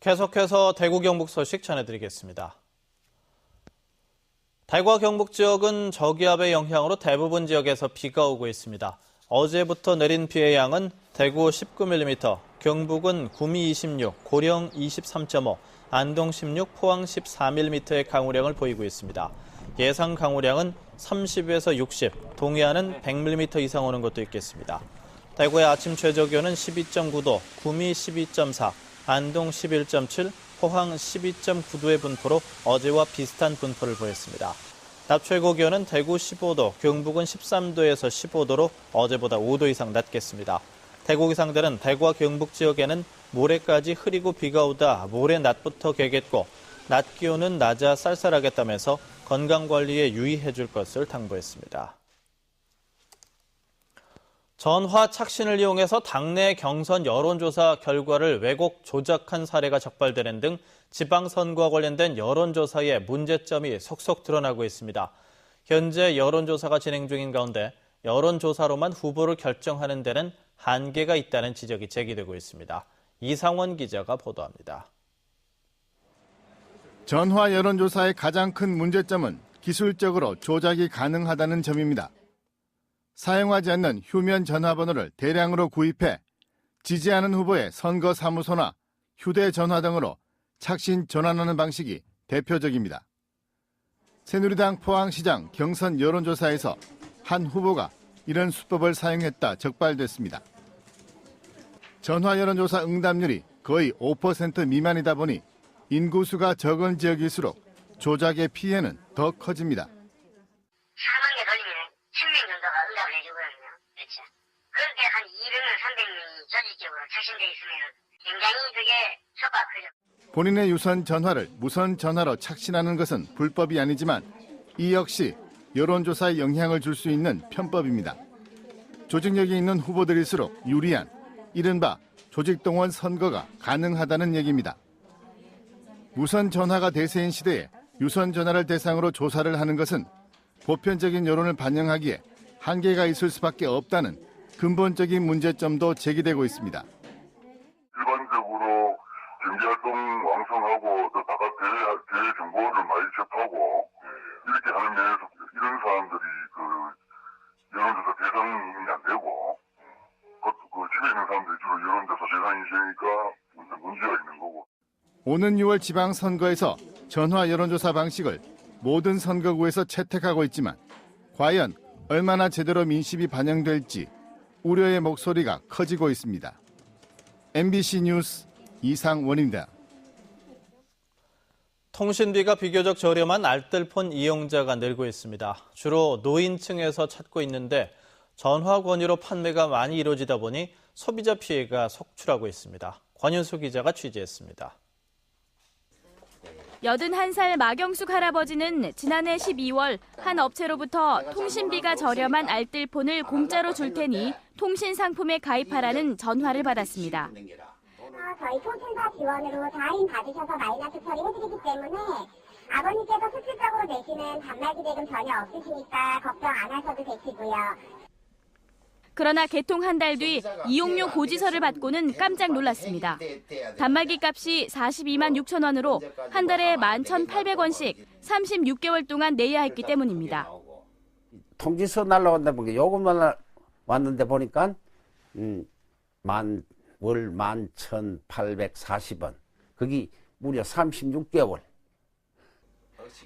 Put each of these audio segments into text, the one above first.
계속해서 대구 경북 소식 전해드리겠습니다. 대구와 경북 지역은 저기압의 영향으로 대부분 지역에서 비가 오고 있습니다. 어제부터 내린 비의 양은 대구 19mm, 경북은 구미 26, 고령 23.5, 안동 16, 포항 14mm의 강우량을 보이고 있습니다. 예상 강우량은 30에서 60, 동해안은 100mm 이상 오는 곳도 있겠습니다. 대구의 아침 최저기온은 12.9도, 구미 12.4, 안동 11.7, 포항 12.9도의 분포로 어제와 비슷한 분포를 보였습니다. 낮 최고 기온은 대구 15도, 경북은 13도에서 15도로 어제보다 5도 이상 낮겠습니다. 대구 기상대는 대구와 경북 지역에는 모레까지 흐리고 비가 오다 모레 낮부터 개겠고 낮 기온은 낮아 쌀쌀하겠다면서 건강관리에 유의해 줄 것을 당부했습니다. 전화 착신을 이용해서 당내 경선 여론조사 결과를 왜곡 조작한 사례가 적발되는 등 지방선거와 관련된 여론조사의 문제점이 속속 드러나고 있습니다. 현재 여론조사가 진행 중인 가운데 여론조사로만 후보를 결정하는 데는 한계가 있다는 지적이 제기되고 있습니다. 이상원 기자가 보도합니다. 전화 여론조사의 가장 큰 문제점은 기술적으로 조작이 가능하다는 점입니다. 사용하지 않는 휴면 전화번호를 대량으로 구입해 지지하는 후보의 선거사무소나 휴대전화 등으로 착신 전환하는 방식이 대표적입니다. 새누리당 포항시장 경선 여론조사에서 한 후보가 이런 수법을 사용했다 적발됐습니다. 전화 여론조사 응답률이 거의 5% 미만이다 보니 인구수가 적은 지역일수록 조작의 피해는 더 커집니다. 4만 개 돌리면 1000명 정도가 응답을 해주거든요. 그렇죠. 그렇게 한 200명, 300명이 조직적으로 착신되어 있으면 굉장히 그게 효과가 크죠. 본인의 유선 전화를 무선 전화로 착신하는 것은 불법이 아니지만 이 역시 여론조사에 영향을 줄 수 있는 편법입니다. 조직력이 있는 후보들일수록 유리한 이른바 조직동원 선거가 가능하다는 얘기입니다. 무선 전화가 대세인 시대에 유선 전화를 대상으로 조사를 하는 것은 보편적인 여론을 반영하기에 한계가 있을 수밖에 없다는 근본적인 문제점도 제기되고 있습니다. 일반적으로 경제활동 왕성하고 또 바깥 대외 정보를 많이 접하고 이렇게 하는 면에서 이런 사람들이 그 여론조사 대상이 안 되고 그 집에 있는 사람들이 주로 여론조사 대상이 되니까 문제가 있는 거고. 오는 6월 지방선거에서 전화 여론조사 방식을 모든 선거구에서 채택하고 있지만 과연 얼마나 제대로 민심이 반영될지 우려의 목소리가 커지고 있습니다. MBC 뉴스 이상원입니다. 통신비가 비교적 저렴한 알뜰폰 이용자가 늘고 있습니다. 주로 노인층에서 찾고 있는데 전화 권유로 판매가 많이 이루어지다 보니 소비자 피해가 속출하고 있습니다. 권윤수 기자가 취재했습니다. 81살 마경숙 할아버지는 지난해 12월 한 업체로부터 통신비가 저렴한 알뜰폰을 공짜로 줄 테니 통신 상품에 가입하라는 전화를 받았습니다. 저희 통신사 지원으로 다인 받으셔서 마이너스 처리해드리기 때문에 아버님께서 수술적으로 내시는 단말기 대금 전혀 없으시니까 걱정 안 하셔도 되시고요. 그러나 개통 한 달 뒤 이용료 고지서를 받고는 깜짝 놀랐습니다. 단말기 값이 42만 6천 원으로 한 달에 11,800원씩 36개월 동안 내야 했기 때문입니다. 통지서 날라온다 보니까 요금만 왔는데 보니까 월 11,840원. 거기 무려 36개월.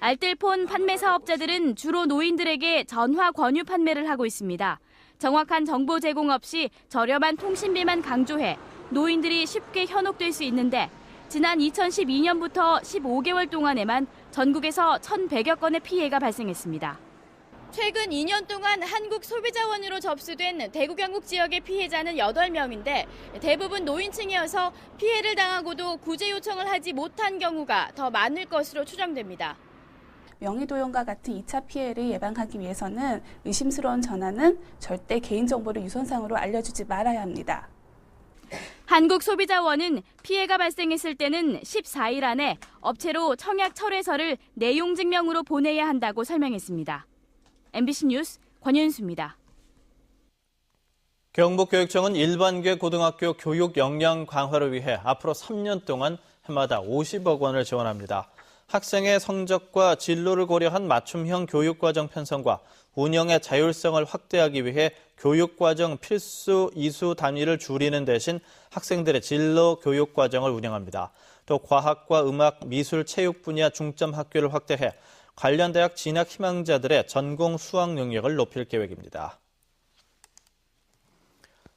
알뜰폰 판매 사업자들은 주로 노인들에게 전화 권유 판매를 하고 있습니다. 정확한 정보 제공 없이 저렴한 통신비만 강조해 노인들이 쉽게 현혹될 수 있는데 지난 2012년부터 15개월 동안에만 전국에서 1,100여 건의 피해가 발생했습니다. 최근 2년 동안 한국소비자원으로 접수된 대구 경북 지역의 피해자는 8명인데 대부분 노인층이어서 피해를 당하고도 구제 요청을 하지 못한 경우가 더 많을 것으로 추정됩니다. 명의도용과 같은 2차 피해를 예방하기 위해서는 의심스러운 전화는 절대 개인정보를 유선상으로 알려주지 말아야 합니다. 한국소비자원은 피해가 발생했을 때는 14일 안에 업체로 청약 철회서를 내용 증명으로 보내야 한다고 설명했습니다. MBC 뉴스 권윤수입니다. 경북교육청은 일반계 고등학교 교육 역량 강화를 위해 앞으로 3년 동안 해마다 50억 원을 지원합니다. 학생의 성적과 진로를 고려한 맞춤형 교육과정 편성과 운영의 자율성을 확대하기 위해 교육과정 필수 이수 단위를 줄이는 대신 학생들의 진로 교육과정을 운영합니다. 또 과학과 음악, 미술, 체육 분야 중점 학교를 확대해 관련 대학 진학 희망자들의 전공 수학 능력을 높일 계획입니다.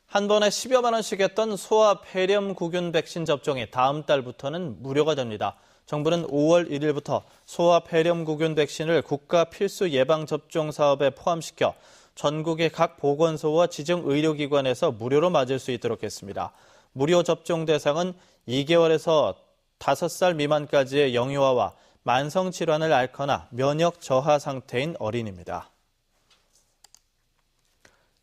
한 번에 10여만 원씩 했던 소아 폐렴구균 백신 접종이 다음 달부터는 무료가 됩니다. 정부는 5월 1일부터 소아 폐렴구균 백신을 국가 필수 예방접종 사업에 포함시켜 전국의 각 보건소와 지정 의료기관에서 무료로 맞을 수 있도록 했습니다. 무료 접종 대상은 2개월에서 5살 미만까지의 영유아와 만성질환을 앓거나 면역 저하 상태인 어린이입니다.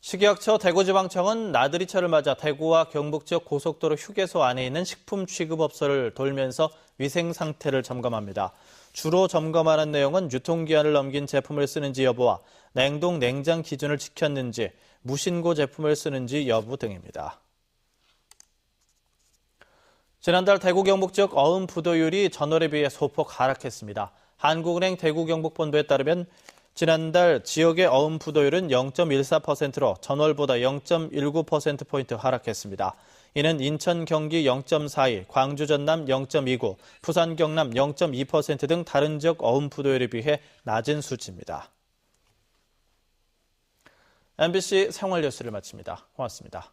식약처 대구지방청은 나들이철을 맞아 대구와 경북 지역 고속도로 휴게소 안에 있는 식품 취급업소를 돌면서 위생 상태를 점검합니다. 주로 점검하는 내용은 유통기한을 넘긴 제품을 쓰는지 여부와 냉동, 냉장 기준을 지켰는지, 무신고 제품을 쓰는지 여부 등입니다. 지난달 대구 경북 지역 어음 부도율이 전월에 비해 소폭 하락했습니다. 한국은행 대구 경북본부에 따르면 지난달 지역의 어음 부도율은 0.14%로 전월보다 0.19%포인트 하락했습니다. 이는 인천, 경기 0.42, 광주, 전남 0.29, 부산, 경남 0.2% 등 다른 지역 어음 부도율에 비해 낮은 수치입니다. MBC 생활뉴스를 마칩니다. 고맙습니다.